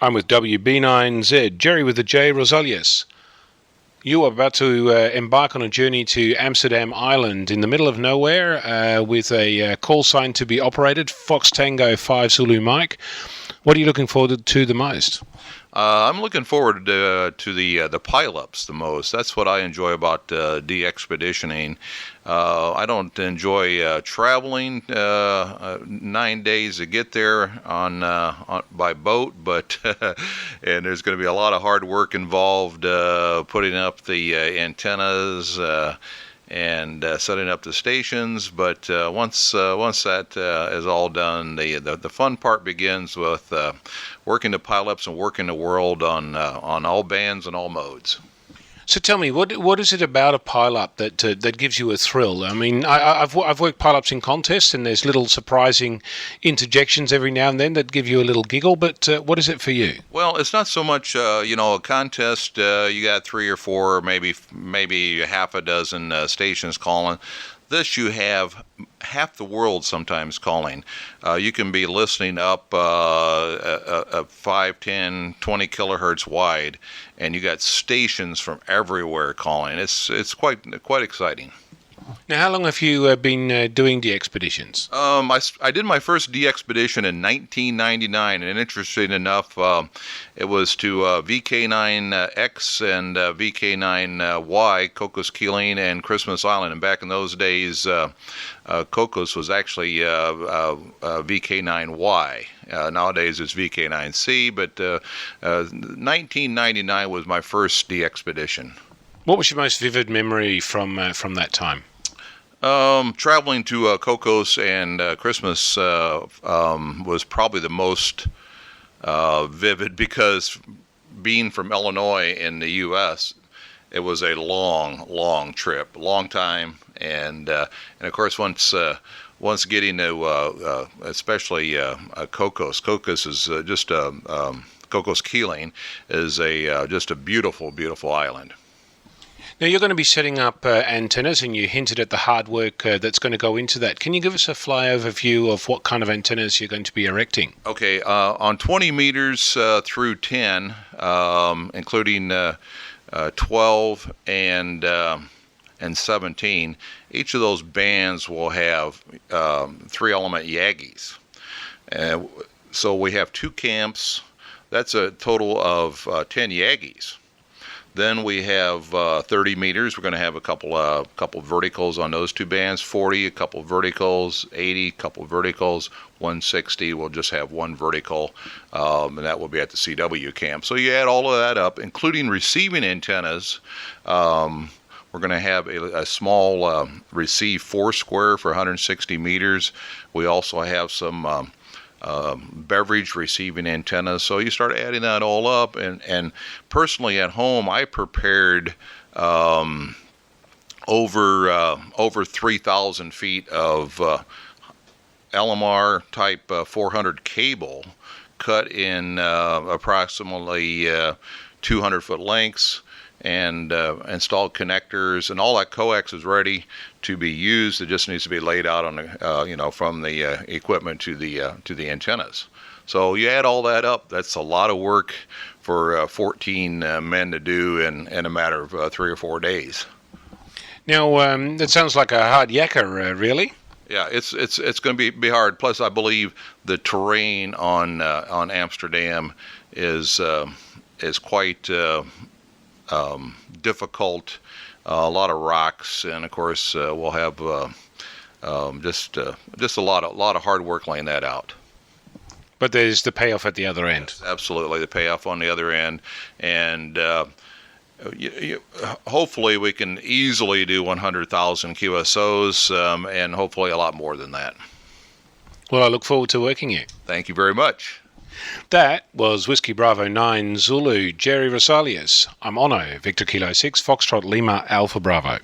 I'm with WB9Z, Jerry with the J, Rosalius. You are about to embark on a journey to Amsterdam Island in the middle of nowhere with a call sign to be operated, Fox Tango 5 Zulu Mike. What are you looking forward to the most? I'm looking forward to the pileups the most. That's what I enjoy about DXpeditioning. I don't enjoy traveling 9 days to get there on by boat, but and there's going to be a lot of hard work involved putting up the antennas and setting up the stations. But once that is all done, the fun part begins with working the pileups and working the world on all bands and all modes. So tell me, what is it about a pileup that gives you a thrill? I mean, I've worked pileups in contests, and there's little surprising interjections every now and then that give you a little giggle. But what is it for you? Well, it's not so much a contest. You got 3 or 4, maybe half a dozen stations calling. This you have half the world sometimes calling. You can be listening up 5, 10, 20 kilohertz wide, and you got stations from everywhere calling. It's quite exciting. Now, how long have you been doing DXpeditions? I did my first DXpedition in 1999, and interesting enough, it was to VK9X and VK9Y, Cocos Keeling and Christmas Island. And back in those days, Cocos was actually VK9Y. Nowadays it's VK9C, but 1999 was my first DXpedition. What was your most vivid memory from that time? Traveling to Cocos and Christmas was probably the most vivid, because being from Illinois in the U.S., it was a long trip, long time, and of course once getting to especially Cocos is just Cocos Keeling is just a beautiful island. Now, you're going to be setting up antennas, and you hinted at the hard work that's going to go into that. Can you give us a overview of what kind of antennas you're going to be erecting? Okay, on 20 meters through 10, including 12 and 17, each of those bands will have 3-element Yagis. So we have 2 camps. That's a total of 10 Yagis. Then we have 30 meters. We're going to have a couple verticals on those 2 bands. 40, a couple verticals. 80, a couple verticals. 160, we'll just have 1 vertical, and that will be at the CW camp. So you add all of that up, including receiving antennas. We're going to have a small receive 4-square for 160 meters. We also have some beverage receiving antennas. So you start adding that all up, and personally at home I prepared over 3,000 feet of LMR type 400 cable cut in approximately 200-foot lengths, and installed connectors, and all that coax is ready to be used. It just needs to be laid out on the from the equipment to the antennas. So you add all that up, that's a lot of work for 14 men to do in a matter of 3 or 4 days. Now, that sounds like a hard yakka, really. Yeah, it's going to be hard. Plus, I believe the terrain on Amsterdam is quite difficult. A lot of rocks, and of course we'll have just a lot of hard work laying that out. But there's the payoff at the other end. Yes, absolutely, the payoff on the other end, and hopefully we can easily do 100,000 QSOs, and hopefully a lot more than that. Well, I look forward to working you. Thank you very much. That was Whiskey Bravo 9 Zulu, Jerry Rosalius. I'm Ono, Victor Kilo 6, Foxtrot Lima Alpha Bravo.